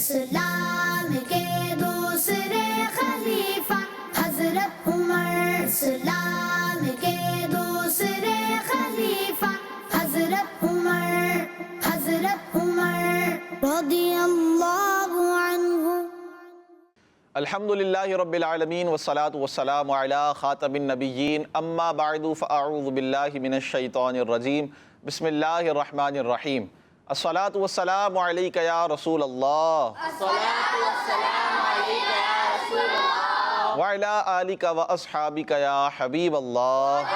اسلام کے دوسرے خلیفہ حضرت عمر، اسلام کے دوسرے خلیفہ حضرت عمر، حضرت عمر رضی اللہ عنہ۔ الحمدللہ رب العالمین والصلاة والسلام علی خاتم النبیین، اما بعد فاعوذ باللہ من الشیطان الرجیم، بسم اللہ الرحمن الرحیم۔ الصلاة والسلام علیک یا رسول اللہ، الصلاة والسلام علیک یا رسول اللہ، وعلی آلک و اصحابک یا حبیب اللہ،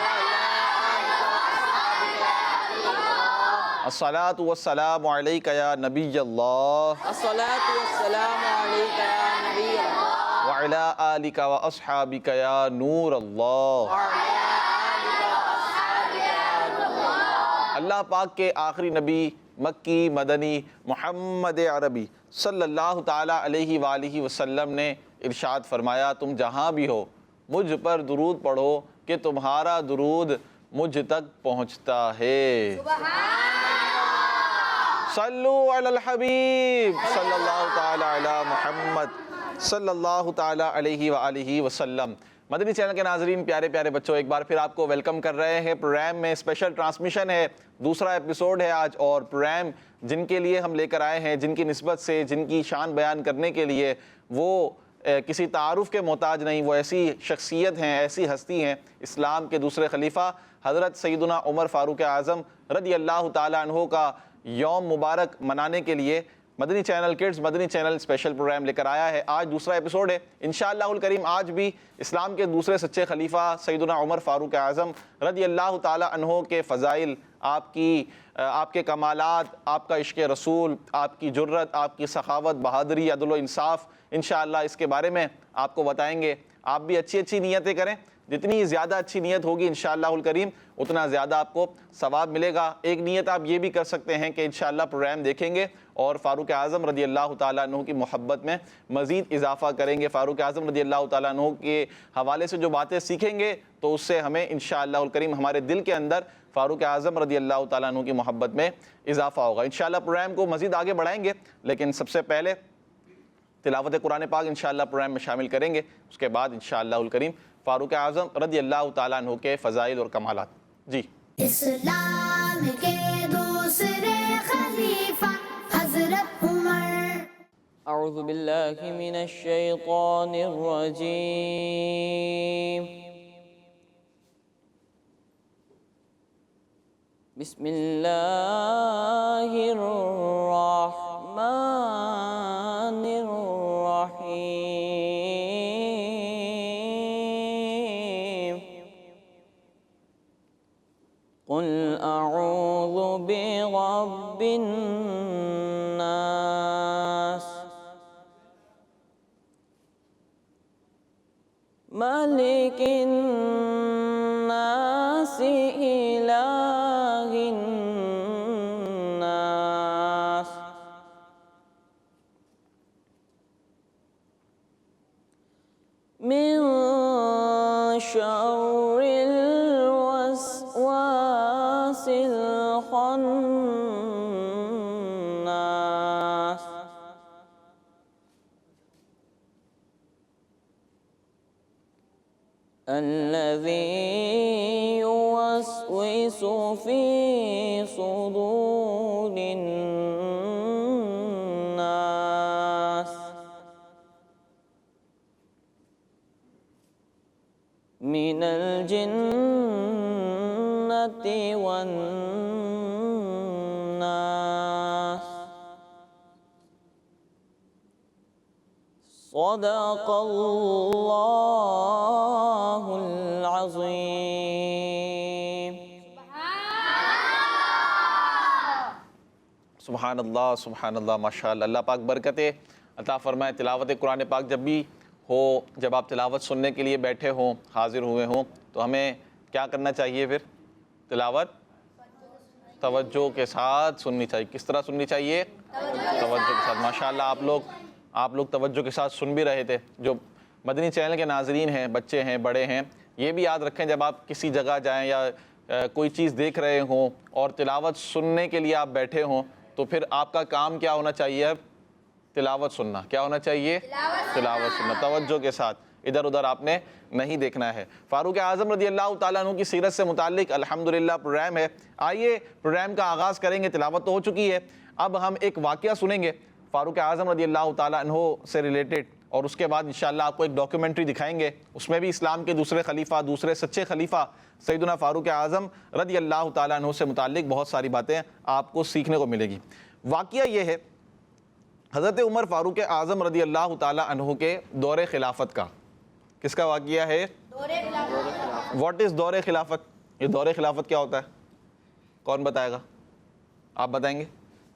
الصلاة والسلام علیک یا نبی اللہ، الصلاة والسلام علیک یا نبی اللہ، وعلی آلک و اصحابک یا نور اللہ۔ اللہ پاک کے آخری نبی مکی مدنی محمد عربی صلی اللہ تعالیٰ علیہ وآلہ وسلم نے ارشاد فرمایا، تم جہاں بھی ہو مجھ پر درود پڑھو کہ تمہارا درود مجھ تک پہنچتا ہے۔ صلو علی الحبیب صلی اللہ تعالیٰ علی محمد صلی اللہ تعالیٰ علیہ وآلہ وسلم۔ مدنی چینل کے ناظرین، پیارے پیارے بچوں، ایک بار پھر آپ کو ویلکم کر رہے ہیں۔ پروگرام میں اسپیشل ٹرانسمیشن ہے، دوسرا ایپیسوڈ ہے آج، اور پروگرام جن کے لیے ہم لے کر آئے ہیں، جن کی نسبت سے، جن کی شان بیان کرنے کے لیے وہ کسی تعارف کے محتاج نہیں، وہ ایسی شخصیت ہیں، ایسی ہستی ہیں، اسلام کے دوسرے خلیفہ حضرت سیدنا عمر فاروق اعظم رضی اللہ تعالیٰ عنہ کا یوم مبارک منانے کے لیے مدنی چینل کڈز مدنی چینل اسپیشل پروگرام لے کر آیا ہے۔ آج دوسرا ایپیسوڈ ہے انشاءاللہ الکریم۔ آج بھی اسلام کے دوسرے سچے خلیفہ سیدنا عمر فاروق اعظم رضی اللہ تعالیٰ عنہ کے فضائل، آپ کے کمالات، آپ کا عشق رسول، آپ کی جرت، آپ کی سخاوت، بہادری، عدل و انصاف، انشاءاللہ اس کے بارے میں آپ کو بتائیں گے۔ آپ بھی اچھی اچھی نیتیں کریں، جتنی زیادہ اچھی نیت ہوگی انشاءاللہ الکریم اتنا زیادہ آپ کو ثواب ملے گا۔ ایک نیت آپ یہ بھی کر سکتے ہیں کہ انشاءاللہ پروگرام دیکھیں گے اور فاروق اعظم رضی اللہ تعالیٰ عنہ کی محبت میں مزید اضافہ کریں گے۔ فاروق اعظم رضی اللہ تعالیٰ عنہ کے حوالے سے جو باتیں سیکھیں گے تو اس سے ہمیں انشاءاللہ الکریم ہمارے دل کے اندر فاروق اعظم رضی اللہ تعالیٰ عنہ کی محبت میں اضافہ ہوگا۔ انشاءاللہ پروگرام کو مزید آگے بڑھائیں گے، لیکن سب سے پہلے تلاوت قرآن پاک انشاءاللہ پروگرام میں شامل کریں گے، اس کے بعد انشاءاللہ الکریم فاروق اعظم رضی اللہ تعالیٰ عنہ کے فضائل اور کمالات۔ جی۔ اسلام کے دوسرے خلیفہ حضرت عمر۔ اعوذ باللہ من الشیطان الرجیم، بسم اللہ الرحمن الرحیم، قل اعوذ برب الناس، ملک الناس، الہ الناس، من شر الوسواس الخناس، الذي يوسوس في صدور الناس من الجنة والناس۔ صدق اللہ العظیم۔ سبحان اللہ سبحان اللہ، ماشاءاللہ۔ اللہ پاک برکتیں عطا فرمائے۔ تلاوت قرآن پاک جب بھی ہو، جب آپ تلاوت سننے کے لیے بیٹھے ہوں، حاضر ہوئے ہوں، تو ہمیں کیا کرنا چاہیے؟ پھر تلاوت توجہ کے ساتھ سننی چاہیے۔ کس طرح سننی چاہیے؟ توجہ کے ساتھ۔ ماشاءاللہ آپ لوگ توجہ کے ساتھ سن بھی رہے تھے۔ جو مدنی چینل کے ناظرین ہیں، بچے ہیں، بڑے ہیں، یہ بھی یاد رکھیں جب آپ کسی جگہ جائیں یا کوئی چیز دیکھ رہے ہوں اور تلاوت سننے کے لیے آپ بیٹھے ہوں تو پھر آپ کا کام کیا ہونا چاہیے؟ اب تلاوت سننا. کیا ہونا چاہیے؟ تلاوت سننا. توجہ کے ساتھ, ادھر ادھر آپ نے نہیں دیکھنا ہے. فاروق اعظم رضی اللہ تعالیٰ عنہ کی سیرت سے متعلق الحمدللہ پروگرام ہے. آئیے پروگرام کا آغاز کریں گے. تلاوت تو ہو چکی ہے, اب ہم ایک واقعہ سنیں گے فاروق اعظم رضی اللہ تعالیٰ عنہ سے ریلیٹڈ, اور اس کے بعد انشاءاللہ آپ کو ایک ڈاکیومنٹری دکھائیں گے. اس میں بھی اسلام کے دوسرے خلیفہ, دوسرے سچے خلیفہ سیدنا فاروق اعظم رضی اللہ تعالیٰ عنہ سے متعلق بہت ساری باتیں آپ کو سیکھنے کو ملے گی. واقعہ یہ ہے حضرت عمر فاروق اعظم رضی اللہ تعالیٰ عنہ کے دور خلافت کا. کس کا واقعہ ہے؟ واٹ از دور خلافت؟ یہ دور خلافت کیا ہوتا ہے؟ کون بتائے گا؟ آپ بتائیں گے؟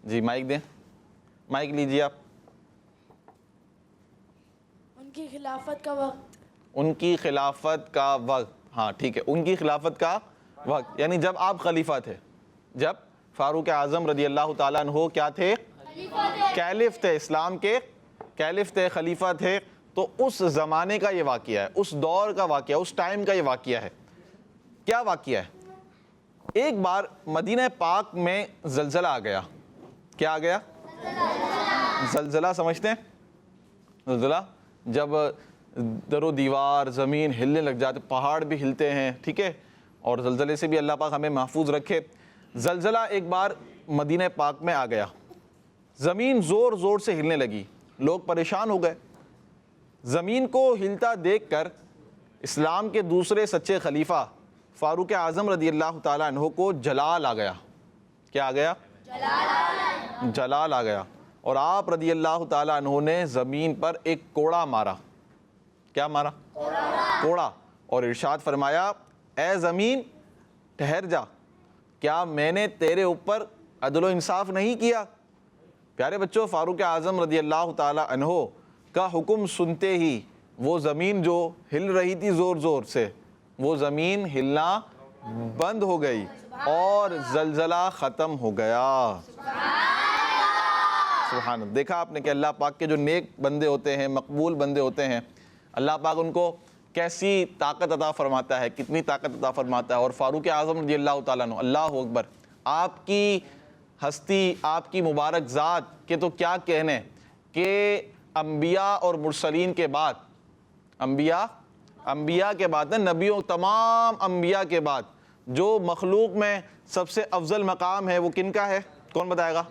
جی مائک دیں, مائک لیجیے آپ. ان کی خلافت کا وقت. ان کی خلافت کا وقت, ہاں ٹھیک ہے, ان کی خلافت کا وقت یعنی جب آپ خلیفہ تھے, جب فاروق اعظم رضی اللہ تعالیٰ عنہ کیا تھے؟ کیلف تھے, اسلام کے کیلف تھے, خلیفہ تھے. تو اس زمانے کا یہ واقعہ ہے, اس دور کا واقعہ, اس ٹائم کا یہ واقعہ ہے. کیا واقعہ ہے؟ ایک بار مدینہ پاک میں زلزلہ آ گیا. کیا آ گیا؟ زلزلہ سمجھتے ہیں؟ زلزلہ جب در و دیوار زمین ہلنے لگ جاتے, پہاڑ بھی ہلتے ہیں, ٹھیک ہے, اور زلزلے سے بھی اللہ پاک ہمیں محفوظ رکھے. زلزلہ ایک بار مدینہ پاک میں آ گیا, زمین زور زور سے ہلنے لگی, لوگ پریشان ہو گئے. زمین کو ہلتا دیکھ کر اسلام کے دوسرے سچے خلیفہ فاروق اعظم رضی اللہ تعالیٰ عنہ کو جلال آ گیا. کیا آ گیا؟ جلال آ گیا. اور آپ رضی اللہ تعالیٰ عنہ نے زمین پر ایک کوڑا مارا. کیا مارا؟ کوڑا. اور ارشاد فرمایا, اے زمین ٹھہر جا, کیا میں نے تیرے اوپر عدل و انصاف نہیں کیا؟ پیارے بچوں, فاروق اعظم رضی اللہ تعالیٰ عنہ کا حکم سنتے ہی وہ زمین جو ہل رہی تھی زور زور سے, وہ زمین ہلنا بند ہو گئی اور زلزلہ ختم ہو گیا. سبحان اللہ. دیکھا آپ نے کہ اللہ پاک کے جو نیک بندے ہوتے ہیں, مقبول بندے ہوتے ہیں, اللہ پاک ان کو کیسی طاقت عطا فرماتا ہے, کتنی طاقت عطا فرماتا ہے. اور فاروق اعظم رضی اللہ تعالیٰ عنہ, اللہ اکبر, آپ کی ہستی, آپ کی مبارک ذات کے تو کیا کہنے کہ انبیاء اور مرسلین کے بعد, انبیاء کے بعد, نبیوں, تمام انبیاء کے بعد جو مخلوق میں سب سے افضل مقام ہے وہ کن کا ہے؟ کون بتائے گا؟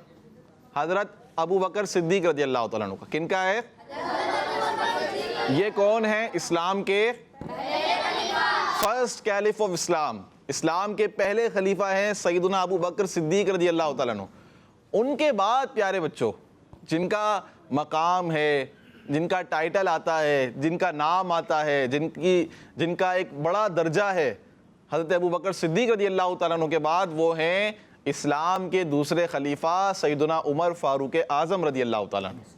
حضرت ابو بکر صدیق رضی اللہ تعالیٰ عنہ کا. کن کا ہے؟ یہ کون ہے؟ اسلام کے فرسٹ کیلف آف اسلام, اسلام کے پہلے خلیفہ ہیں سیدنا ابو بکر صدیق رضی اللہ تعالیٰ عنہ. ان کے بعد پیارے بچوں جن کا مقام ہے, جن کا ٹائٹل آتا ہے, جن کا نام آتا ہے, جن کا ایک بڑا درجہ ہے, حضرت ابو بکر صدیق رضی اللہ تعالیٰ عنہ کے بعد وہ ہیں اسلام کے دوسرے خلیفہ سیدنا عمر فاروق اعظم رضی اللہ تعالیٰ عنہ.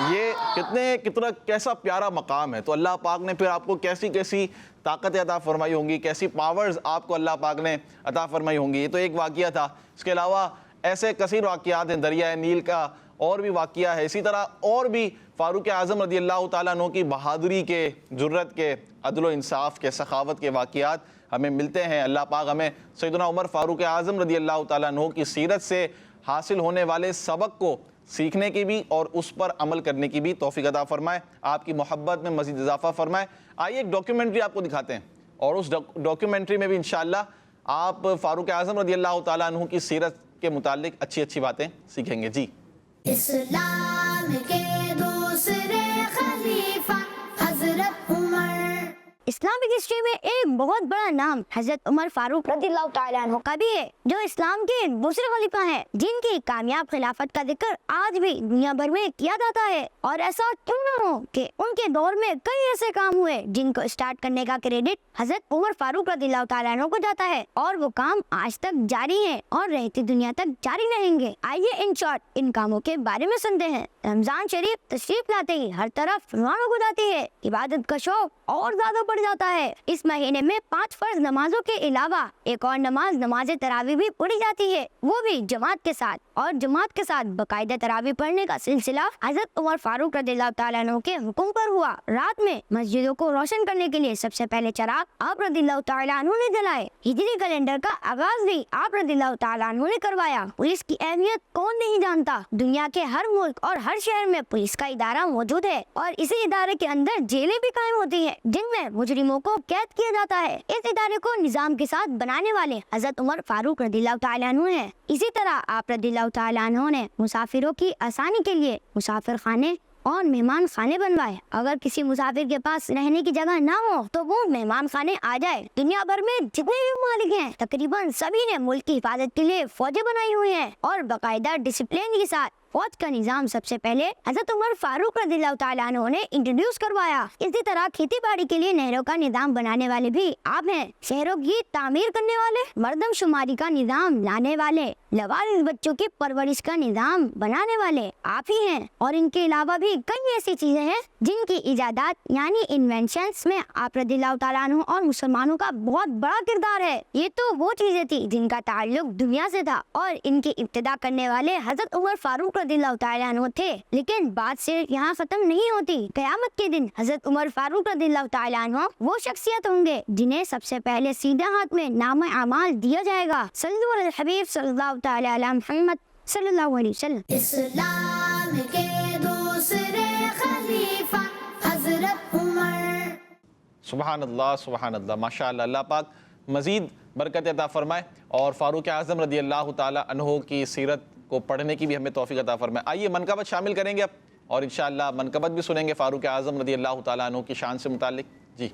یہ کیسا پیارا مقام ہے. تو اللہ پاک نے پھر آپ کو کیسی کیسی طاقتیں عطا فرمائی ہوں گی, کیسی پاورز آپ کو اللہ پاک نے عطا فرمائی ہوں گی. یہ تو ایک واقعہ تھا. اس کے علاوہ ایسے کثیر واقعات ہیں, دریائے نیل کا اور بھی واقعہ ہے. اسی طرح اور بھی فاروق اعظم رضی اللہ تعالیٰ عنہ کی بہادری کے, جرت کے, عدل و انصاف کے, سخاوت کے واقعات ہمیں ملتے ہیں. اللہ پاک ہمیں سیدنا عمر فاروق اعظم رضی اللہ تعالیٰ عنہ کی سیرت سے حاصل ہونے والے سبق کو سیکھنے کی بھی اور اس پر عمل کرنے کی بھی توفیق عطا فرمائے, آپ کی محبت میں مزید اضافہ فرمائے. آئیے ایک ڈاکیومنٹری آپ کو دکھاتے ہیں, اور اس ڈاکیومنٹری میں بھی انشاءاللہ آپ فاروق اعظم رضی اللہ تعالیٰ عنہ کی سیرت کے متعلق اچھی باتیں سیکھیں گے. جی. اسلام کے دوسرے خلیفہ حضرت عمر. اسلامک ہسٹری میں ایک بہت بڑا نام حضرت عمر فاروق رضی اللہ تعالیٰ عنہ کا بھی ہے, جو اسلام کے دوسرے خلیفہ ہیں, جن کی کامیاب خلافت کا ذکر آج بھی دنیا بھر میں کیا جاتا ہے. اور ایسا کیوں نہ ہو کہ ان کے دور میں کئی ایسے کام ہوئے جن کو اسٹارٹ کرنے کا کریڈٹ حضرت عمر فاروق رضی اللہ تعالیٰ عنہ کو جاتا ہے, اور وہ کام آج تک جاری ہیں اور رہتی دنیا تک جاری رہیں گے. آئیے ان شارٹ ان کاموں کے بارے میں سنتے ہیں. رمضان شریف تشریف لاتے ہی ہر طرف رونق ہو جاتی ہے, عبادت کا شوق اور زیادہ بڑھ جاتا ہے. اس مہینے میں 5 فرض نمازوں کے علاوہ ایک اور نماز تراویح بھی پڑھی جاتی ہے, وہ بھی جماعت کے ساتھ. اور جماعت کے ساتھ باقاعدہ تراویح پڑھنے کا سلسلہ حضرت عمر فاروق رضی اللہ تعالیٰ عنہ کے حکم پر ہوا۔ رات میں مسجدوں کو روشن کرنے کے لیے سب سے پہلے چراغ آپ رضی اللہ تعالیٰ عنہ نے جلائے۔ ہجری کیلنڈر کا آغاز بھی آپ رضی اللہ تعالیٰ عنہ نے کروایا۔ پولیس کی اہمیت کون نہیں جانتا؟ دنیا کے ہر ملک اور ہر شہر میں پولیس کا ادارہ موجود ہے اور اسی ادارے کے اندر جیلیں بھی قائم ہوتی ہیں جن میں مجرموں کو قید کیا جاتا ہے۔ اس ادارے کو نظام کے ساتھ بنانے والے حضرت عمر فاروق رضی اللہ تعالیٰ عنہ ہیں۔ اسی طرح آپ رضی اللہ تعالیٰ عنہ نے مسافروں کی آسانی کے لیے مسافر خانے اور مہمان خانے بنوائے۔ اگر کسی مسافر کے پاس رہنے کی جگہ نہ ہو تو وہ مہمان خانے آ جائے۔ دنیا بھر میں جتنے بھی ممالک ہیں تقریباً سبھی نے ملک کی حفاظت کے لیے فوجیں بنائی ہوئی ہیں اور باقاعدہ ڈسپلن کے ساتھ فوج کا نظام سب سے پہلے حضرت عمر فاروق رضی اللہ تعالیٰ عنہ نے انٹروڈیوس کروایا۔ اسی طرح کھیتی باڑی کے لیے نہروں کا نظام بنانے والے بھی آپ ہیں۔ شہروں کی تعمیر کرنے والے، مردم شماری کا نظام لانے والے، لوالد بچوں کی پرورش کا نظام بنانے والے آپ ہی ہیں۔ اور ان کے علاوہ بھی کئی ایسی چیزیں ہیں جن کی ایجادات یعنی انوینشنز میں آپ رضی اللہ تعالیٰ عنہ اور مسلمانوں کا بہت بڑا کردار ہے۔ یہ تو وہ چیزیں تھی جن کا تعلق دنیا سے تھا اور ان کی ابتدا کرنے والے حضرت عمر فاروق رضی اللہ تعالیٰ عنہ تھے، لیکن بات صرف یہاں ختم نہیں ہوتی۔ قیامت کے دن حضرت عمر فاروق رضی اللہ تعالیٰ عنہ وہ شخصیت ہوں گے جنہیں سب سے پہلے سیدھا ہاتھ میں نام اعمال دیا جائے گا۔ صلو علی الحبیب صلی اللہ تعالیٰ علی محمد صلی اللہ علیہ وسلم۔ اسلام کے دوسرے خلیفہ حضرت عمر۔ سبحان اللہ، ماشاء اللہ۔ اللہ پاک مزید برکت عطا فرمائے اور فاروق اعظم رضی اللہ تعالیٰ عنہ کی سیرت کو پڑھنے کی بھی ہمیں توفیق عطا فرمائے۔ آئیے منقبت شامل کریں گے اب اور انشاءاللہ منقبت بھی سنیں گے فاروق اعظم رضی اللہ تعالیٰ عنہ کی شان سے متعلق۔ جی۔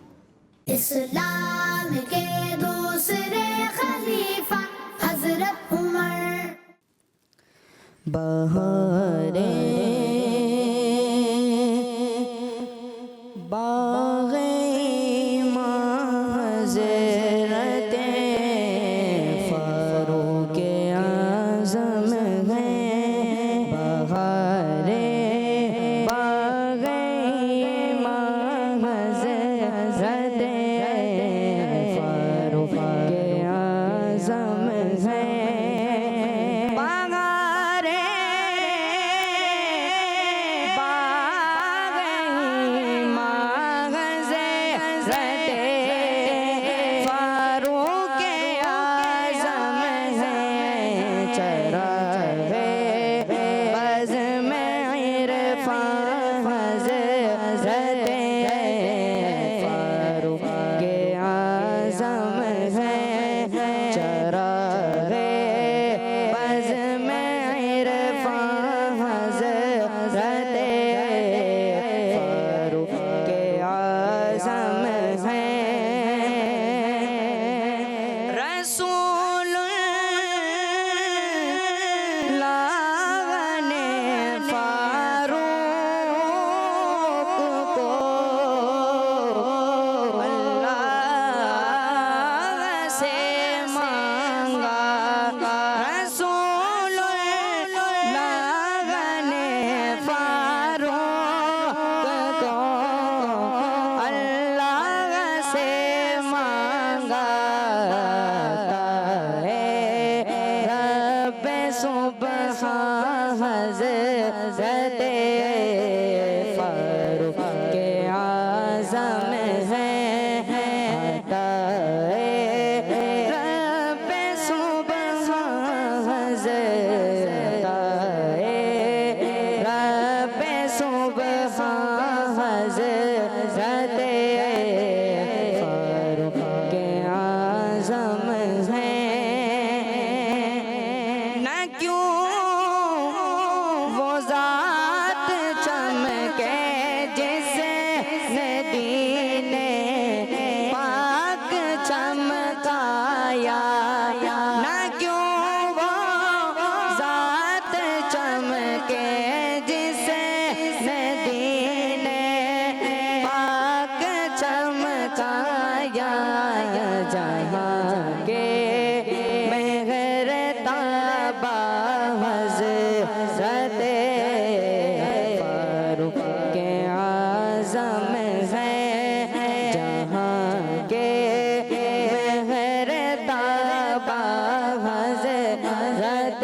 اسلام کے دوسرے خلیفہ حضرت عمر۔ بہاریں باغ حضرت فاروق اعظم ہیں، بہاریں باغ حضرت فاروق اعظم ہیں، بہاریں حضرت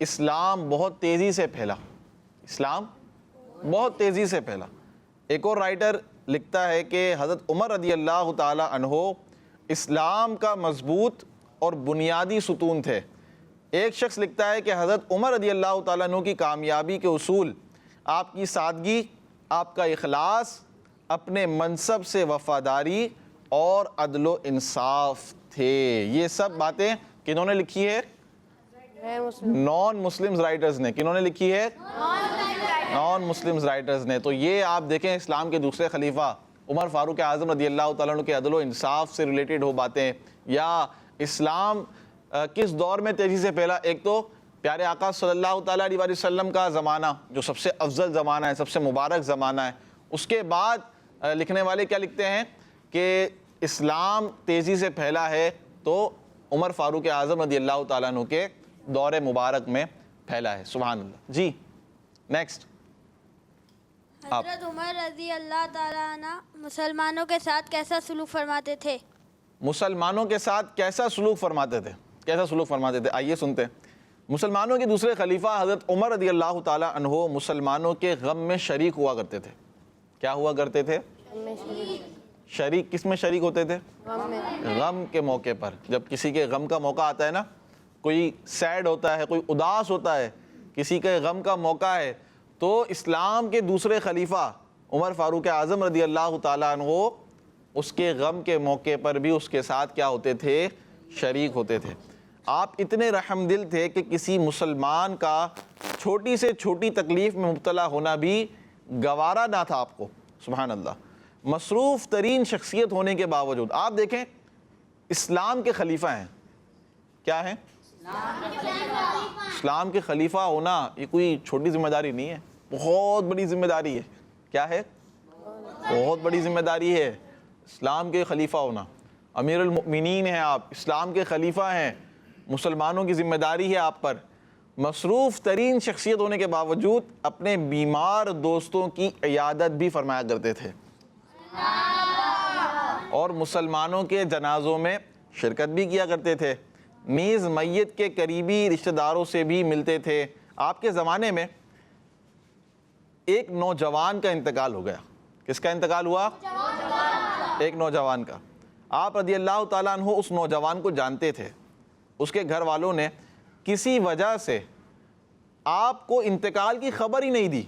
اسلام بہت تیزی سے پھیلا، اسلام بہت تیزی سے پھیلا۔ ایک اور رائٹر لکھتا ہے کہ حضرت عمر رضی اللہ تعالی عنہ اسلام کا مضبوط اور بنیادی ستون تھے۔ ایک شخص لکھتا ہے کہ حضرت عمر رضی اللہ تعالیٰ عنہ کی کامیابی کے اصول آپ کی سادگی، آپ کا اخلاص، اپنے منصب سے وفاداری اور عدل و انصاف تھے۔ یہ سب باتیں کنہوں نے لکھی ہے؟ نان مسلم رائٹرز نے۔ کنہوں نے لکھی ہے؟ نان مسلم رائٹرز نے۔ تو یہ آپ دیکھیں اسلام کے دوسرے خلیفہ عمر فاروق اعظم رضی اللہ تعالیٰ عنہ کے عدل و انصاف سے ریلیٹڈ ہو باتیں، یا اسلام کس دور میں تیزی سے پھیلا۔ ایک تو پیارے آقا صلی اللہ تعالیٰ علیہ وسلم کا زمانہ جو سب سے افضل زمانہ ہے، سب سے مبارک زمانہ ہے۔ اس کے بعد لکھنے والے کیا لکھتے ہیں کہ اسلام تیزی سے پھیلا ہے تو عمر فاروق اعظم رضی اللہ تعالیٰ عنہ کے دور مبارک میں پھیلا ہے۔ سبحان اللہ۔ جی نیکسٹ۔ حضرت عمر رضی اللہ تعالیٰ عنہ مسلمانوں کے ساتھ کیسا سلوک فرماتے تھے؟ مسلمانوں کے ساتھ کیسا سلوک فرماتے تھے؟ کیسا سلوک فرماتے تھے؟ آئیے سنتے ہیں۔ مسلمانوں کے دوسرے خلیفہ حضرت عمر رضی اللہ تعالیٰ عنہ مسلمانوں کے غم میں شریک ہوا کرتے تھے۔ کیا ہوا کرتے تھے؟ شریک۔ کس میں شریک ہوتے تھے؟ غم کے موقع پر۔ جب کسی کے غم کا موقع آتا ہے نا، کوئی سیڈ ہوتا ہے، کوئی اداس ہوتا ہے، کسی کے غم کا موقع ہے، تو اسلام کے دوسرے خلیفہ عمر فاروق اعظم رضی اللہ تعالیٰ عنہ اس کے غم کے موقع پر بھی اس کے ساتھ کیا ہوتے تھے؟ شریک ہوتے تھے۔ آپ اتنے رحم دل تھے کہ کسی مسلمان کا چھوٹی سے چھوٹی تکلیف میں مبتلا ہونا بھی گوارا نہ تھا آپ کو۔ سبحان اللہ۔ مصروف ترین شخصیت ہونے کے باوجود آپ دیکھیں اسلام کے خلیفہ ہیں۔ کیا ہیں؟ اسلام کے خلیفہ ہونا یہ کوئی چھوٹی ذمہ داری نہیں ہے، بہت بڑی ذمہ داری ہے۔ کیا ہے؟ بہت بڑی ذمہ داری ہے اسلام کے خلیفہ ہونا۔ امیر المؤمنین ہیں آپ، اسلام کے خلیفہ ہیں، مسلمانوں کی ذمہ داری ہے آپ پر۔ مصروف ترین شخصیت ہونے کے باوجود اپنے بیمار دوستوں کی عیادت بھی فرمایا کرتے تھے، اور مسلمانوں کے جنازوں میں شرکت بھی کیا کرتے تھے، نیز میت کے قریبی رشتہ داروں سے بھی ملتے تھے۔ آپ کے زمانے میں ایک نوجوان کا انتقال ہو گیا۔ کس کا انتقال ہوا؟ ایک نوجوان کا۔ آپ رضی اللہ تعالیٰ عنہ اس نوجوان کو جانتے تھے۔ اس کے گھر والوں نے کسی وجہ سے آپ کو انتقال کی خبر ہی نہیں دی۔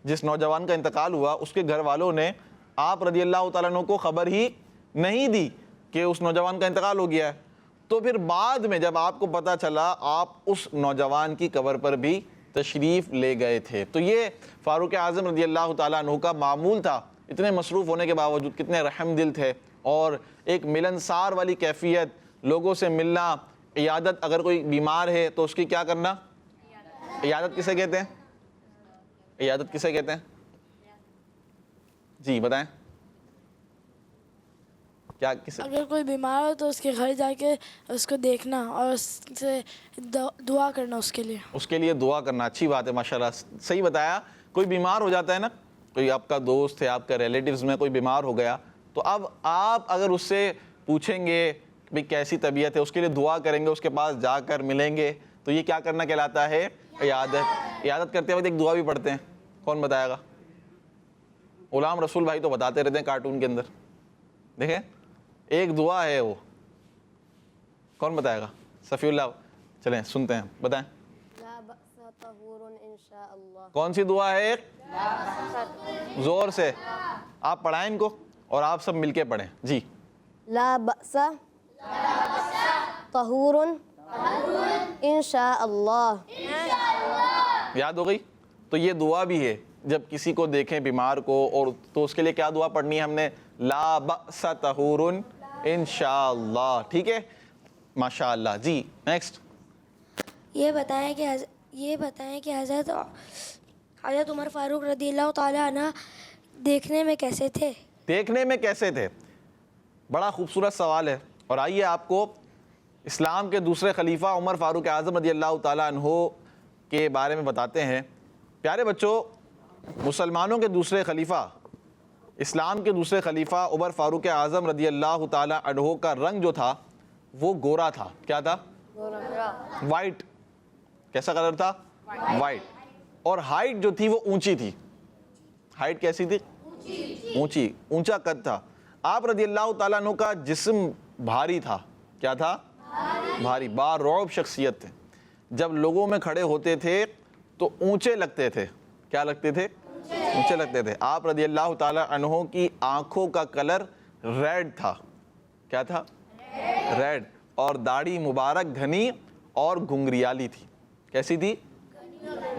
جس نوجوان کا انتقال ہوا اس کے گھر والوں نے آپ رضی اللہ تعالیٰ عنہ کو خبر ہی نہیں دی کہ اس نوجوان کا انتقال ہو گیا ہے۔ تو پھر بعد میں جب آپ کو پتہ چلا آپ اس نوجوان کی قبر پر بھی تشریف لے گئے تھے۔ تو یہ فاروق اعظم رضی اللہ تعالیٰ عنہ کا معمول تھا۔ اتنے مصروف ہونے کے باوجود کتنے رحم دل تھے، اور ایک ملنسار والی کیفیت، لوگوں سے ملنا، عیادت۔ اگر کوئی بیمار ہے تو اس کی کیا کرنا؟ عیادت کسے کہتے ہیں؟ عیادت کسے کہتے ہیں؟ جی بتائیں کیا کسے؟ اگر کوئی بیمار ہو تو اس کے گھر جا کے اس کو دیکھنا اور اس سے دعا کرنا اس کے لیے۔ اس کے لیے دعا کرنا، اچھی بات ہے ماشاءاللہ، صحیح بتایا۔ کوئی بیمار ہو جاتا ہے نا، کوئی آپ کا دوست ہے، آپ کا ریلیٹیوز میں کوئی بیمار ہو گیا، تو اب آپ اگر اس سے پوچھیں گے بھی کیسی طبیعت ہے، اس کے لیے دعا کریں گے، اس کے پاس جا کر ملیں گے، تو یہ کیا کرنا کہلاتا ہے؟ عیادت۔ عیادت کرتے وقت ایک دعا بھی پڑھتے ہیں، کون بتائے گا؟ غلام رسول بھائی تو بتاتے رہتے ہیں کارٹون کے اندر، دیکھیں ایک دعا ہے وہ، کون بتائے گا؟ صفی اللہ، چلیں سنتے ہیں، بتائیں کون سی دعا ہے؟ زور سے آپ پڑھائیں ان کو اور آپ سب مل کے پڑھیں۔ جی لا بأس طہور انشاء اللہ۔ یاد ہو گئی؟ تو یہ دعا بھی ہے، جب کسی کو دیکھیں بیمار کو، اور تو اس کے لیے کیا دعا پڑھنی ہے ہم نے؟ لا بأس طہور انشاءاللہ۔ ٹھیک ہے، ماشاءاللہ۔ جی نیکسٹ۔ یہ بتائیں کہ حضرت عمر فاروق رضی اللہ تعالیٰ عنہ دیکھنے میں کیسے تھے؟ دیکھنے میں کیسے تھے؟ بڑا خوبصورت سوال ہے، اور آئیے آپ کو اسلام کے دوسرے خلیفہ عمر فاروق اعظم رضی اللہ تعالیٰ عنہ کے بارے میں بتاتے ہیں۔ پیارے بچوں، مسلمانوں کے دوسرے خلیفہ، اسلام کے دوسرے خلیفہ عمر فاروق اعظم رضی اللہ تعالیٰ عنہ کا رنگ جو تھا وہ گورا تھا۔ کیا تھا؟ وائٹ، کیسا کلر تھا؟ وائٹ. اور ہائٹ جو تھی وہ اونچی تھی. ہائٹ کیسی تھی؟ اونچی, اونچا قد تھا. آپ رضی اللہ تعالیٰ عنہ کا جسم بھاری تھا. کیا تھا؟ بھاری. بارعب شخصیت تھے. جب لوگوں میں کھڑے ہوتے تھے تو اونچے لگتے تھے. کیا لگتے تھے؟ اونچے لگتے تھے. آپ رضی اللہ تعالیٰ عنہ کی آنکھوں کا کلر ریڈ تھا. کیا تھا؟ ریڈ. اور داڑھی مبارک گھنی اور گھنگریالی تھی. کیسی تھی؟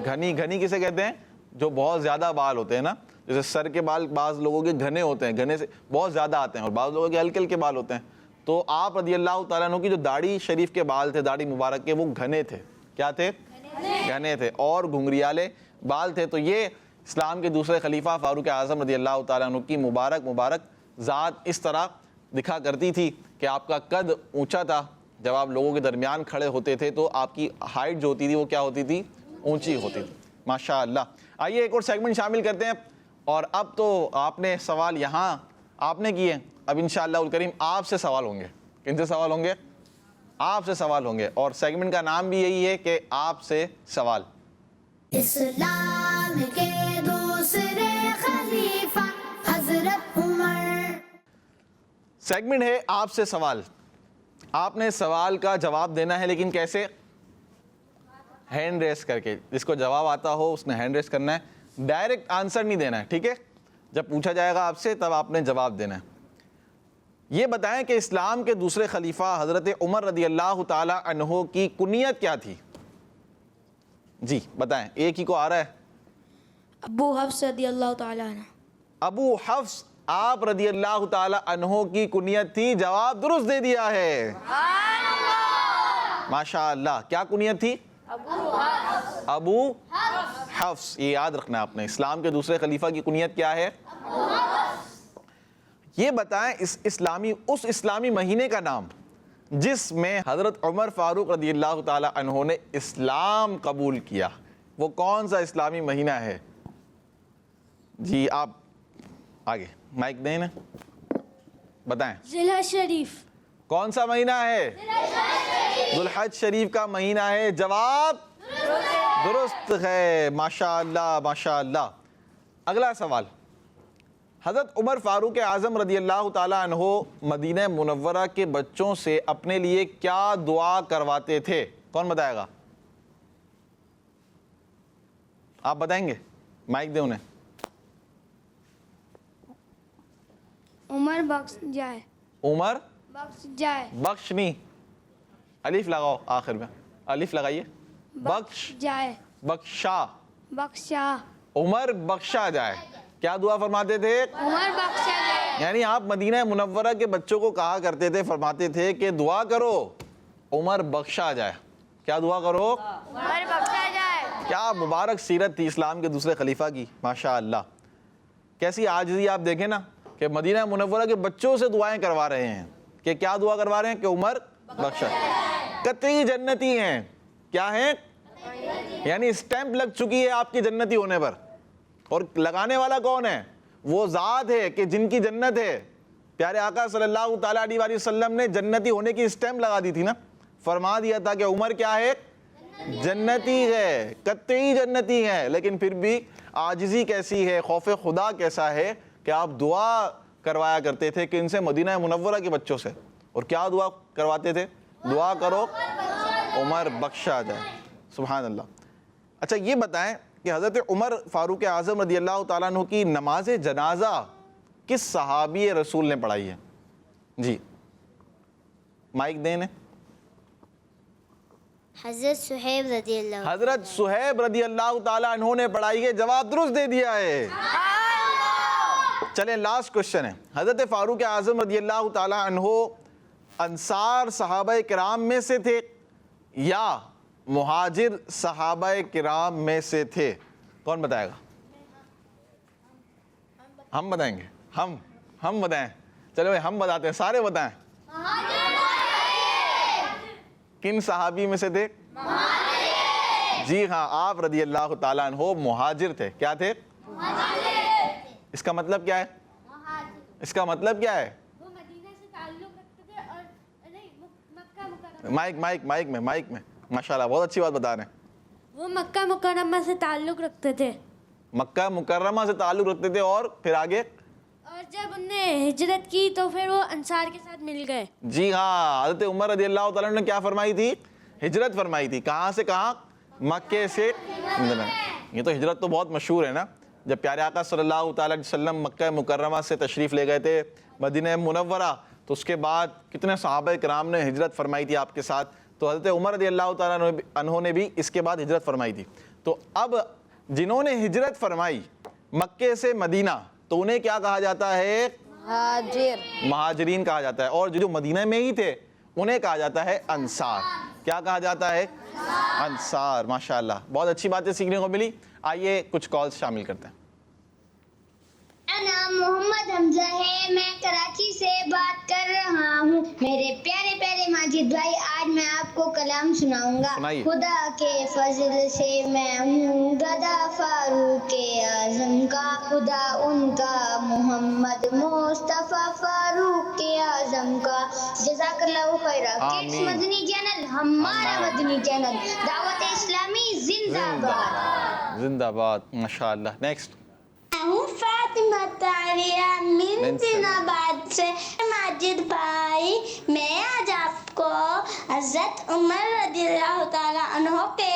گھنی. گھنی کسے کہتے ہیں؟ جو بہت زیادہ بال ہوتے ہیں نا, جیسے سر کے بال بعض لوگوں کے گھنے ہوتے ہیں, گھنے سے بہت زیادہ آتے ہیں, اور بعض لوگوں کے ہلکے ہلکے بال ہوتے ہیں. تو آپ رضی اللہ تعالیٰ عنہ کی جو داڑھی شریف کے بال تھے, داڑھی مبارک کے, وہ گھنے تھے. کیا تھے؟ گھنے تھے اور گھنگریالے بال تھے. تو یہ اسلام کے دوسرے خلیفہ فاروق اعظم رضی اللہ تعالیٰ عنہ کی مبارک ذات اس طرح دکھا کرتی تھی کہ آپ کا قد اونچا تھا. جب آپ لوگوں کے درمیان کھڑے ہوتے تھے تو آپ کی ہائٹ جو ہوتی تھی وہ کیا ہوتی تھی؟ اونچی ہوتی تھی. ماشاء اللہ. آئیے ایک اور سیگمنٹ شامل کرتے ہیں. اور اب تو آپ نے سوال یہاں آپ نے کیے, اب انشاءاللہ الکریم آپ سے سوال ہوں گے. کن سے سوال ہوں گے؟ آپ سے سوال ہوں گے. اور سیگمنٹ کا نام بھی یہی ہے کہ آپ سے سوال. اسلام کے دوسرے خلیفہ حضرت عمر. سیگمنٹ ہے آپ سے سوال. آپ نے سوال کا جواب دینا ہے, لیکن کیسے؟ ہینڈ ریس کر کے. جس کو جواب آتا ہو اس نے ہینڈ ریس کرنا ہے, ڈائریکٹ آنسر نہیں دینا ہے. ٹھیک ہے؟ جب پوچھا جائے گا آپ سے تب آپ نے جواب دینا ہے. یہ بتائیں کہ اسلام کے دوسرے خلیفہ حضرت عمر رضی اللہ تعالی عنہ کی کنیت کیا تھی؟ جی بتائیں. ایک ہی کو آ رہا ہے؟ ابو حفص رضی اللہ تعالیٰ عنہ. ابو حفص آپ رضی اللہ تعالی عنہ کی کنیت تھی. جواب درست دے دیا ہے. ماشاء اللہ. کیا کنیت تھی؟ ابو حفص. یہ یاد رکھنا ہے آپ نے. اسلام کے دوسرے خلیفہ کی کنیت کیا ہے؟ یہ بتائیں اس اسلامی مہینے کا نام جس میں حضرت عمر فاروق رضی اللہ تعالی عنہ نے اسلام قبول کیا, وہ کون سا اسلامی مہینہ ہے؟ جی آپ آگے مائک دیں نا, بتائیں. ذی الحج شریف. کون سا مہینہ ہے؟ ذی الحج شریف کا مہینہ ہے. جواب درست ہے. ماشاء اللہ ماشاء اللہ. اگلا سوال. حضرت عمر فاروق اعظم رضی اللہ تعالیٰ عنہ مدینہ منورہ کے بچوں سے اپنے لیے کیا دعا کرواتے تھے؟ کون بتائے گا؟ آپ بتائیں گے؟ مائک دیں انہیں. عمر بخش جائے. عمر بخش جائے. بخش نہیں, الف لگاؤ آخر میں, الف لگائیے. بخش جائے. بخشا. بخشا. عمر بخشا جائے. کیا دعا فرماتے تھے؟ عمر بخشا جائے. یعنی آپ مدینہ منورہ کے بچوں کو کہا کرتے تھے, فرماتے تھے کہ دعا کرو عمر بخشا جائے. کیا دعا کرو؟ عمر بخشا جائے. کیا مبارک سیرت تھی اسلام کے دوسرے خلیفہ کی. ماشاء اللہ. کیسی عاجزی. آپ دیکھیں نا کہ مدینہ منورہ کے بچوں سے دعائیں کروا رہے ہیں, کہ کیا دعا کروا رہے ہیں؟ کہ عمر بخشا. قطعی جنتی ہیں. کیا ہیں؟ یعنی اسٹیمپ لگ چکی ہے آپ کی جنتی ہونے پر. اور لگانے والا کون ہے؟ وہ ذات ہے کہ جن کی جنت ہے. پیارے آقا صلی اللہ تعالیٰ علیہ وسلم نے جنتی ہونے کی اسٹیمپ لگا دی تھی نا, فرما دیا تھا کہ عمر کیا ہے؟ جنتی ہے, قطعی جنتی ہے. لیکن پھر بھی عاجزی کیسی ہے, خوف خدا کیسا ہے کہ آپ دعا کروایا کرتے تھے کہ ان سے مدینہ منورہ کے بچوں سے. اور کیا دعا کرواتے تھے؟ دعا کرو عمر بخشا جائے. سبحان اللہ. اچھا یہ بتائیں کہ حضرت عمر فاروق اعظم رضی اللہ تعالیٰ عنہ کی نماز جنازہ کس صحابی رسول نے پڑھائی ہے؟ جی مائک دیں. حضرت صہیب رضی اللہ. حضرت صہیب رضی اللہ تعالیٰ عنہ نے پڑھائی ہے. جواب درست دے دیا ہے. چلیں لاسٹ کوشچن ہے. حضرت فاروق اعظم رضی اللہ تعالیٰ عنہ انصار صحابہ کرام میں سے تھے یا مہاجر صحابہ کرام میں سے تھے؟ کون بتائے گا؟ ہم بتائیں گے. ہم بتائیں. چلو ہم بتاتے ہیں, سارے بتائیں. کن صحابی میں سے تھے؟ جی ہاں, آپ رضی اللہ تعالیٰ عنہ مہاجر تھے. کیا تھے؟ اس کا مطلب کیا ہے؟ اس کا مطلب کیا ہے؟ مائک میں ماشاءاللہ بہت اچھی بات بتا رہے ہیں. وہ مکہ مکرمہ سے تعلق رکھتے تھے. مکہ مکرمہ سے تعلق رکھتے تھے. اور پھر آگے؟ اور جب انہوں نے ہجرت کی تو پھر وہ انصار کے ساتھ مل گئے. جی ہاں، حضرت عمر رضی اللہ تعالیٰ نے کیا فرمائی تھی؟ ہجرت فرمائی تھی. کہاں سے کہاں؟ مکے سے مدینہ. یہ تو ہجرت تو بہت مشہور ہے نا. جب پیارے آقا صلی اللہ تعالیٰ علیہ وسلم مکہ مکرمہ سے تشریف لے گئے تھے مدینہ منورہ، تو اس کے بعد کتنے صحابہ کرام نے ہجرت فرمائی تھی آپ کے ساتھ. تو حضرت عمر رضی اللہ تعالیٰ عنہ نے بھی اس کے بعد ہجرت فرمائی تھی. تو اب جنہوں نے ہجرت فرمائی مکے سے مدینہ، تو انہیں کیا کہا جاتا ہے؟ مہاجرین کہا جاتا ہے. اور جو مدینہ میں ہی تھے انہیں کہا جاتا ہے انصار. کیا کہا جاتا ہے؟ انصار. ماشاءاللہ، بہت اچھی باتیں سیکھنے کو ملی. آئیے کچھ کالز شامل کرتے ہیں. نام محمد حمزہ ہے، میں کراچی سے بات کر رہا ہوں. میرے پیارے پیارے ماجد بھائی، آج میں آپ کو کلام سناؤں گا. سنائیے. خدا کے فضل سے میں ہوں گدا فاروق اعظم کا، خدا ان کا محمد مصطفیٰ فاروق اعظم کا. جزاک اللہ خیرہ. کڈس مدنی چینل ہمارا مدنی چینل. دعوت اسلامی زندہ باد. زندہ باد. ماشاءاللہ. نیکسٹ. ہوں فاطمہ طاہرہ منزل آباد سے. ماجد بھائی، میں آج آپ کو حضرت عمر رضی اللہ تعالیٰ عنہ کے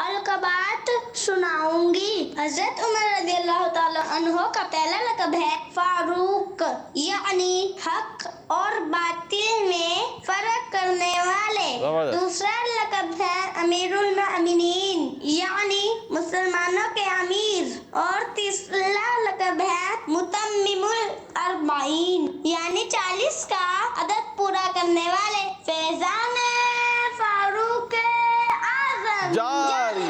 القابات سناؤں گی. حضرت عمر رضی اللہ تعالیٰ عنہ کا پہلا لقب ہے فاروق، یعنی حق اور باطل میں فرق کرنے والے. دوسرا لقب ہے امیر المؤمنین، یعنی مسلمانوں کے امیر. اور تیسرا لقب ہے متمم الاربعین، یعنی 40 کا عدد پورا کرنے والے. فیضان فاروق اعظم جاری.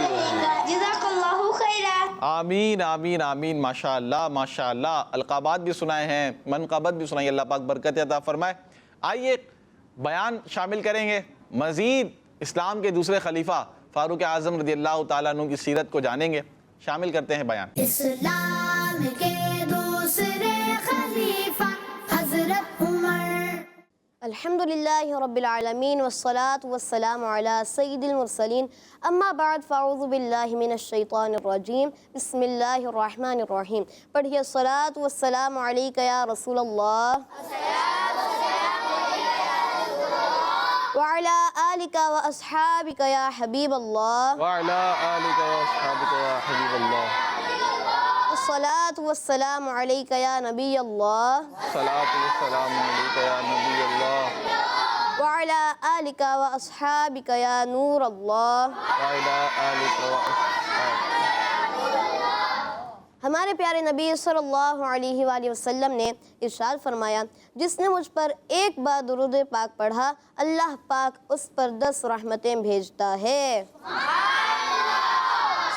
جزاک اللہ خیرہ. آمین آمین آمین. ماشاءاللہ ماشاءاللہ. القابات بھی سنائے ہیں، منقبت بھی سنائی. اللہ پاک برکت عطا فرمائے. آئیے بیان شامل کریں گے. مزید اسلام کے دوسرے خلیفہ فاروق اعظم رضی اللہ تعالیٰ عنہ کی سیرت کو جانیں گے. شامل کرتے ہیں بیان. اسلام کے دوسرے خلیفہ حضرت عمر. الحمدللہ رب العالمین والصلاة والسلام علی سید المرسلین. اما بعد فاعوذ باللہ من الشیطان الرجیم. بسم اللہ الرحمن الرحیم. پڑھیے الصلاة والسلام علیک یا رسول اللہ وعلی آلک و اصحابک یا حبیب اللہ وعلی آلک و اصحابک یا حبیب اللہ. الصلاة والسلام علیک یا نبی اللہ الصلاۃ والسلام علیک یا نبی اللہ وعلی آلک و اصحابک یا نور اللہ. وعلی آلک و اصحابک. ہمارے پیارے نبی صلی اللہ علیہ وآلہ وسلم نے ارشاد فرمایا، جس نے مجھ پر ایک بار درود پاک پڑھا، اللہ پاک اس پر 10 رحمتیں بھیجتا ہے.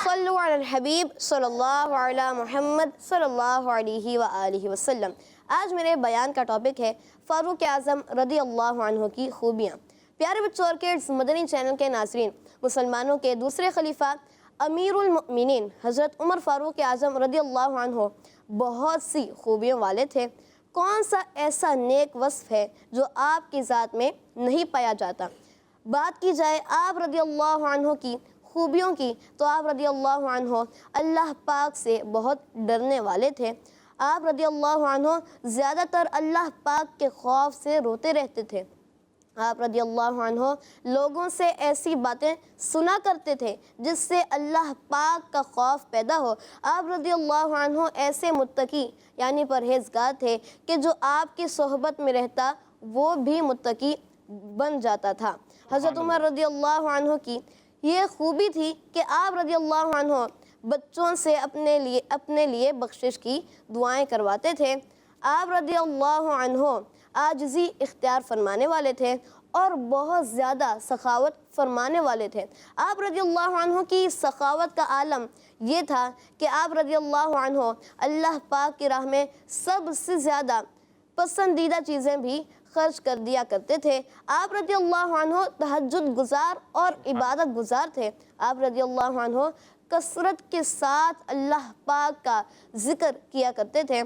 صلو علی الحبیب صلی اللہ علی محمد صلی اللہ علیہ وآلہ وسلم. آج میرے بیان کا ٹاپک ہے فاروق اعظم رضی اللہ عنہ کی خوبیاں. پیارے بچوں اور کڈس مدنی چینل کے ناظرین، مسلمانوں کے دوسرے خلیفہ امیر المؤمنین حضرت عمر فاروق اعظم رضی اللہ عنہ بہت سی خوبیوں والے تھے. کون سا ایسا نیک وصف ہے جو آپ کی ذات میں نہیں پایا جاتا؟ بات کی جائے آپ رضی اللہ عنہ کی خوبیوں کی تو آپ رضی اللہ عنہ اللہ پاک سے بہت ڈرنے والے تھے. آپ رضی اللہ عنہ زیادہ تر اللہ پاک کے خوف سے روتے رہتے تھے. آپ رضی اللہ عنہ لوگوں سے ایسی باتیں سنا کرتے تھے جس سے اللہ پاک کا خوف پیدا ہو. آپ رضی اللہ عنہ ایسے متقی یعنی پرہیزگار تھے کہ جو آپ کی صحبت میں رہتا وہ بھی متقی بن جاتا تھا. حضرت عمر رضی اللہ عنہ کی یہ خوبی تھی کہ آپ رضی اللہ عنہ بچوں سے اپنے لیے بخشش کی دعائیں کرواتے تھے. آپ رضی اللہ عنہ عاجزی اختیار فرمانے والے تھے اور بہت زیادہ سخاوت فرمانے والے تھے. آپ رضی اللہ عنہ کی سخاوت کا عالم یہ تھا کہ آپ رضی اللہ عنہ اللہ پاک کی راہ میں سب سے زیادہ پسندیدہ چیزیں بھی خرچ کر دیا کرتے تھے. آپ رضی اللہ عنہ تہجد گزار اور عبادت گزار تھے. آپ رضی اللہ عنہ کثرت کے ساتھ اللہ پاک کا ذکر کیا کرتے تھے.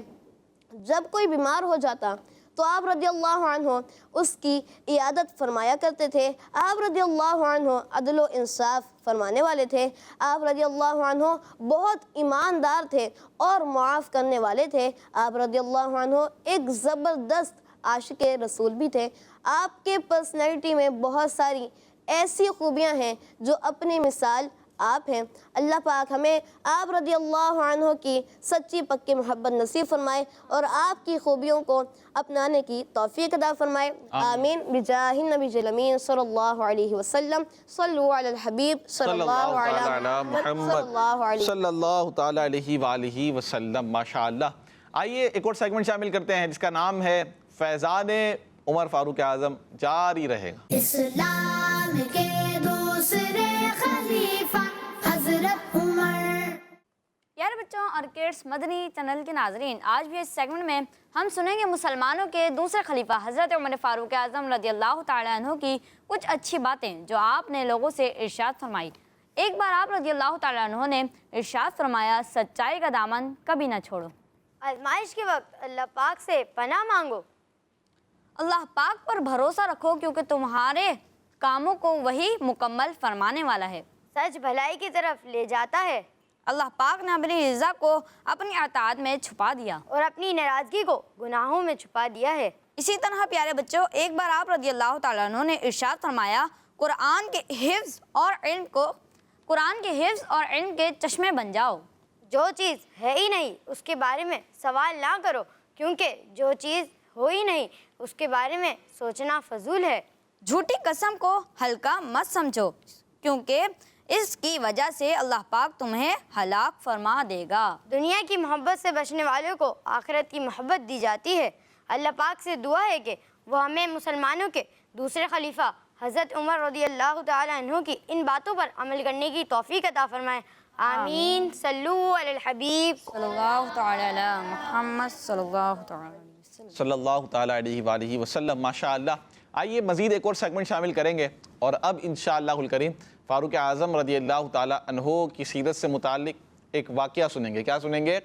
جب کوئی بیمار ہو جاتا تو آپ رضی اللہ عنہ اس کی عیادت فرمایا کرتے تھے۔ آپ رضی اللہ عنہ عدل و انصاف فرمانے والے تھے۔ آپ رضی اللہ عنہ بہت ایماندار تھے اور معاف کرنے والے تھے۔ آپ رضی اللہ عنہ ایک زبردست عاشق رسول بھی تھے۔ آپ کے پرسنالٹی میں بہت ساری ایسی خوبیاں ہیں جو اپنی مثال آپ ہیں۔ اللہ پاک ہمیں آپ رضی اللہ عنہ کی سچی پکی محبت نصیب فرمائے اور آپ کی خوبیوں کو اپنانے کی توفیق عطا فرمائے، آمین بجاہ النبی الامین صلی اللہ علیہ وسلم۔ صلو علی الحبیب صلی اللہ علیہ محمد صلی اللہ تعالیٰ علیہ وآلہ وسلم۔ ماشاءاللہ۔ آئیے ایک اور سیگمنٹ شامل کرتے ہیں جس کا نام ہے فیضان عمر فاروق اعظم جاری رہے گا۔ اسلام کے دوسرے خلیفہ حضرت عمر۔ پیارے بچوں اور کڈس مدنی چینل کے ناظرین، آج بھی اس سیگمنٹ میں ہم سنیں گے مسلمانوں کے دوسرے خلیفہ حضرت عمر فاروق اعظم رضی اللہ تعالیٰ عنہ کی کچھ اچھی باتیں جو آپ نے لوگوں سے ارشاد فرمائی۔ ایک بار آپ رضی اللہ تعالیٰ عنہ نے ارشاد فرمایا، سچائی کا دامن کبھی نہ چھوڑو۔ آزمائش کے وقت اللہ پاک سے پناہ مانگو۔ اللہ پاک پر بھروسہ رکھو کیونکہ تمہارے کاموں کو وہی مکمل فرمانے والا ہے۔ سچ بھلائی کی طرف لے جاتا ہے اللہ پاک نے اپنی رضا کو اپنی اطاعت میں چھپا دیا اور اپنی ناراضگی کو گناہوں میں چھپا دیا ہے۔ اسی طرح پیارے بچوں، ایک بار آپ رضی اللہ تعالیٰ عنہ نے ارشاد فرمایا، قرآن کے حفظ اور علم کے چشمے بن جاؤ۔ جو چیز ہے ہی نہیں اس کے بارے میں سوال نہ کرو، کیونکہ جو چیز ہو ہی نہیں اس کے بارے میں سوچنا فضول ہے۔ جھوٹی قسم کو ہلکا مت سمجھو کیونکہ اس کی وجہ سے اللہ پاک تمہیں ہلاک فرما دے گا۔ دنیا کی محبت سے بچنے والوں کو آخرت کی محبت دی جاتی ہے۔ اللہ پاک سے دعا ہے کہ وہ ہمیں مسلمانوں کے دوسرے خلیفہ حضرت عمر رضی اللہ تعالیٰ عنہ کی ان باتوں پر عمل کرنے کی توفیق عطا فرمائے، آمین۔ صلو علی الحبیب صلی اللہ تعالیٰ علی محمد صلی اللہ تعالیٰ صلی اللہ تعالیٰ علیہ وآلہ وسلم۔ ماشاءاللہ۔ آئیے مزید ایک اور سیگمنٹ شامل کریں گے اور اب انشاءاللہ الکریم فاروق اعظم رضی اللہ تعالیٰ عنہ کی سیرت سے متعلق ایک واقعہ سنیں گے۔ کیا سنیں گے؟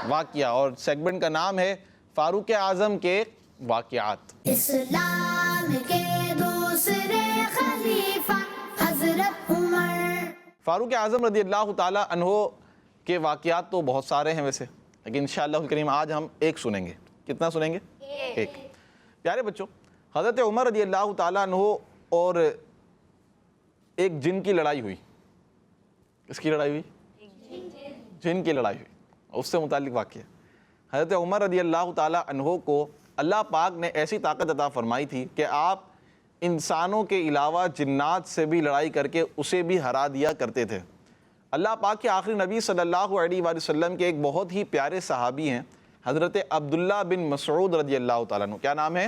واقعہ۔ اور سیگمنٹ کا نام ہے فاروق اعظم کے واقعات۔ اسلام کے دوسرے خلیفہ حضرت عمر۔ فاروق اعظم رضی اللہ تعالیٰ عنہ کے واقعات تو بہت سارے ہیں ویسے، لیکن انشاءاللہ الکریم آج ہم ایک سنیں گے۔ کتنا سنیں گے؟ ایک۔ پیارے بچوں، حضرت عمر رضی اللہ تعالیٰ عنہ اور ایک جن کی لڑائی ہوئی۔ کس کی لڑائی ہوئی؟ جن کی لڑائی ہوئی، اس سے متعلق واقعہ۔ حضرت عمر رضی اللہ تعالیٰ عنہ کو اللہ پاک نے ایسی طاقت عطا فرمائی تھی کہ آپ انسانوں کے علاوہ جنات سے بھی لڑائی کر کے اسے بھی ہرا دیا کرتے تھے۔ اللہ پاک کے آخری نبی صلی اللہ علیہ وآلہ وسلم کے ایک بہت ہی پیارے صحابی ہیں حضرت عبداللہ بن مسعود رضی اللہ تعالیٰ عنہ۔ کیا نام ہے؟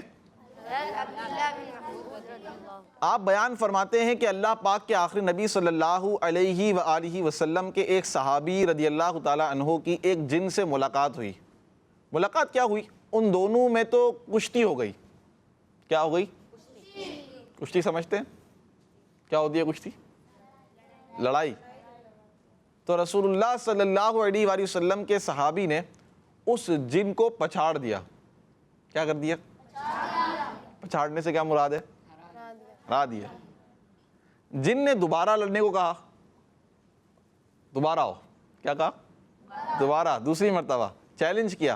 آپ بیان فرماتے ہیں کہ اللہ پاک کے آخری نبی صلی اللہ علیہ وآلہ وسلم کے ایک صحابی رضی اللہ تعالیٰ عنہ کی ایک جن سے ملاقات ہوئی۔ ملاقات کیا ہوئی؟ ان دونوں میں تو کشتی ہو گئی۔ کیا ہو گئی؟ کشتی سمجھتے ہیں؟ کیا ہوتی ہے کشتی؟ لڑائی۔ تو رسول اللہ صلی اللہ علیہ وآلہ وسلم کے صحابی نے اس جن کو پچھاڑ دیا۔ کیا کر دیا؟ پچھاڑنے سے کیا مراد ہے؟ ہرا دیا۔ جن نے دوبارہ لڑنے کو کہا، دوبارہ ہو، کیا کہا؟ دوبارہ، دوسری مرتبہ چیلنج کیا،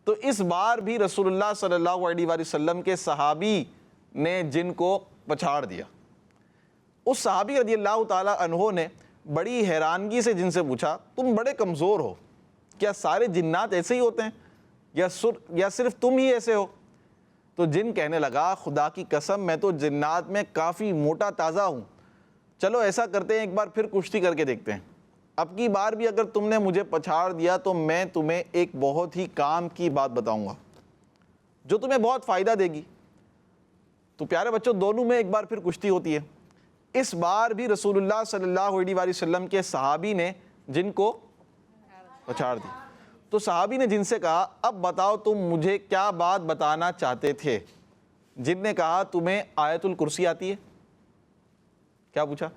تو اس بار بھی رسول اللہ صلی اللہ علیہ وآلہ وسلم کے صحابی نے جن کو پچھاڑ دیا۔ اس صحابی رضی اللہ تعالیٰ عنہ نے بڑی حیرانگی سے جن سے پوچھا، تم بڑے کمزور ہو، کیا سارے جنات ایسے ہی ہوتے ہیں یا صرف تم ہی ایسے ہو؟ تو جن کہنے لگا، خدا کی قسم میں تو جنات میں کافی موٹا تازہ ہوں، چلو ایسا کرتے ہیں ایک بار پھر کشتی کر کے دیکھتے ہیں، اب کی بار بھی اگر تم نے مجھے پچھاڑ دیا تو میں تمہیں ایک بہت ہی کام کی بات بتاؤں گا جو تمہیں بہت فائدہ دے گی۔ تو پیارے بچوں، دونوں میں ایک بار پھر کشتی ہوتی ہے۔ اس بار بھی رسول اللہ صلی اللہ علیہ وآلہ وسلم کے صحابی نے جن کو پچھاڑ دی۔ تو صحابی نے جن سے کہا، اب بتاؤ تم مجھے کیا بات بتانا چاہتے تھے؟ جن نے کہا، تمہیں آیت الکرسی آتی ہے؟ کیا پوچھا؟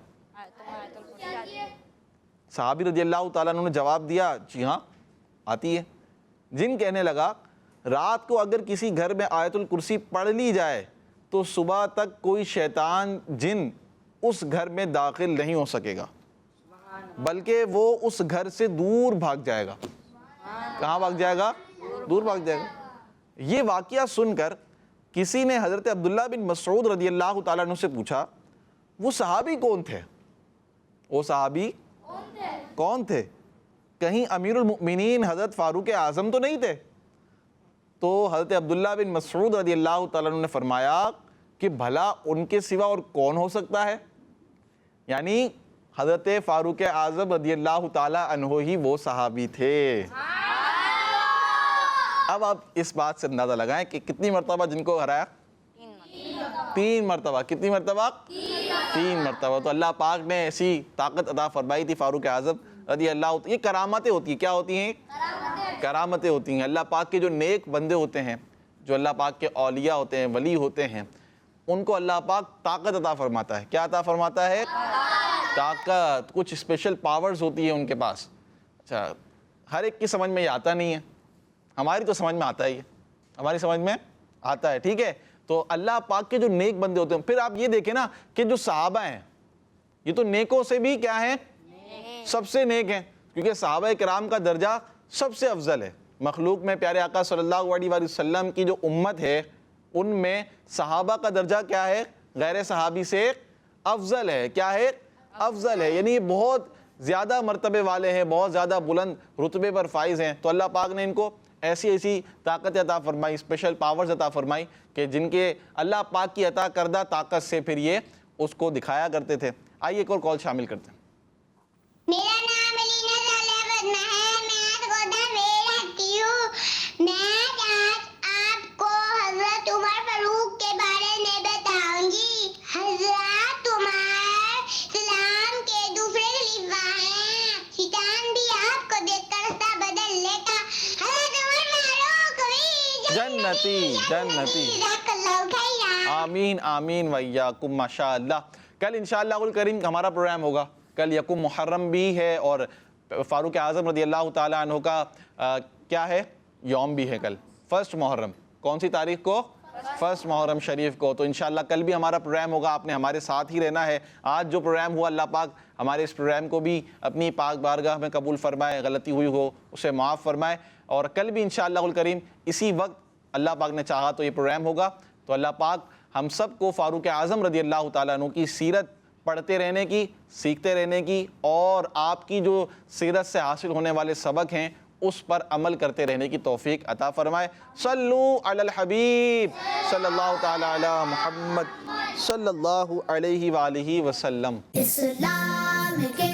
صحابی رضی اللہ تعالیٰ عنہ نے جواب دیا، جی ہاں آتی ہے۔ جن کہنے لگا، رات کو اگر کسی گھر میں آیت الکرسی پڑھ لی جائے تو صبح تک کوئی شیطان جن اس گھر میں داخل نہیں ہو سکے گا، بلکہ وہ اس گھر سے دور بھاگ جائے گا۔ کہاں بھاگ جائے گا؟ دور بھاگ جائے گا۔ یہ واقعہ سن کر کسی نے حضرت عبداللہ بن مسعود رضی اللہ تعالیٰ عنہ سے پوچھا وہ صحابی کون تھے؟ وہ صحابی کون تھے؟ کہیں امیر المؤمنین حضرت فاروق اعظم تو نہیں تھے؟ تو حضرت عبداللہ بن مسعود رضی اللہ تعالیٰ عنہ نے فرمایا کہ بھلا ان کے سوا اور کون ہو سکتا ہے؟ یعنی حضرت فاروق اعظم رضی اللہ تعالیٰ عنہ ہی وہ صحابی تھے۔ اب آپ اس بات سے اندازہ لگائیں کہ کتنی مرتبہ جن کو ہرایا؟ 3 مرتبہ۔ کتنی مرتبہ؟ 3 مرتبہ۔ تو اللہ پاک نے ایسی طاقت عطا فرمائی تھی فاروق اعظم رضی اللہ، یہ کرامتیں ہوتی ہیں۔ کیا ہوتی ہیں؟ کرامتیں ہوتی ہیں۔ اللہ پاک کے جو نیک بندے ہوتے ہیں، جو اللہ پاک کے اولیاء ہوتے ہیں، ولی ہوتے ہیں، ان کو اللہ پاک طاقت عطا فرماتا ہے۔ کیا عطا فرماتا ہے؟ طاقت، کچھ اسپیشل پاورز ہوتی ہیں ان کے پاس۔ اچھا، ہر ایک کی سمجھ میں یہ آتا نہیں ہے، ہماری تو سمجھ میں آتا ہی ہے، ہماری سمجھ میں آتا ہے، ٹھیک ہے؟ تو اللہ پاک کے جو نیک بندے ہوتے ہیں، پھر آپ یہ دیکھیں نا کہ جو صحابہ ہیں یہ تو نیکوں سے بھی کیا ہیں؟ سب سے نیک ہیں، کیونکہ صحابہ کرام کا درجہ سب سے افضل ہے۔ مخلوق میں پیارے آقا صلی اللہ علیہ وآلہ وسلم کی جو امت ہے ان میں صحابہ کا درجہ کیا ہے؟ غیر صحابی سے افضل ہے۔ کیا ہے؟ افضل ہے، یعنی یہ بہت زیادہ مرتبے والے ہیں، بہت زیادہ بلند رتبے پر فائز ہیں۔ تو اللہ پاک نے ان کو ایسی ایسی طاقت عطا فرمائی، اسپیشل پاورز عطا فرمائی کہ جن کے اللہ پاک کی عطا کردہ طاقت سے پھر یہ اس کو دکھایا کرتے تھے۔ آئیے ایک اور کال شامل کرتے ہیں۔ میرا نام علینا ظلفت ہے، میں گودا میں رہتی ہوں۔ میں آج آپ کو حضرت عمر فاروق کے بارے میں بتاؤں گی۔ حضرت عمر اسلام کے دوسرے خلیفہ ہیں۔ شیطان بھی آپ کو دیکھ کر راستہ بدل لیتا۔ حضرت عمر فاروق بھی جنتی جنتی، جزاک اللہ خیرا۔ آمین آمین وإیاکم، ماشاء اللہ۔ کل انشاءاللہ الکریم ہمارا پروگرام ہوگا، کل یکم محرم بھی ہے اور فاروق اعظم رضی اللہ تعالیٰ عنہ کا کیا ہے؟ یوم بھی ہے کل، 1 محرم۔ کون سی تاریخ کو؟ 1 محرم شریف کو۔ تو انشاءاللہ کل بھی ہمارا پروگرام ہوگا، آپ نے ہمارے ساتھ ہی رہنا ہے۔ آج جو پروگرام ہوا اللہ پاک ہمارے اس پروگرام کو بھی اپنی پاک بارگاہ میں قبول فرمائے، غلطی ہوئی ہو اسے معاف فرمائے، اور کل بھی انشاءاللہ الکریم اسی وقت اللہ پاک نے چاہا تو یہ پروگرام ہوگا۔ تو اللہ پاک ہم سب کو فاروق اعظم رضی اللہ تعالیٰ عنہ کی سیرت پڑھتے رہنے کی، سیکھتے رہنے کی، اور آپ کی جو سیرت سے حاصل ہونے والے سبق ہیں اس پر عمل کرتے رہنے کی توفیق عطا فرمائے۔ صلو علی الحبیب صلی اللہ تعالی علی محمد صلی اللہ علیہ وآلہ وسلم۔ اسلام کے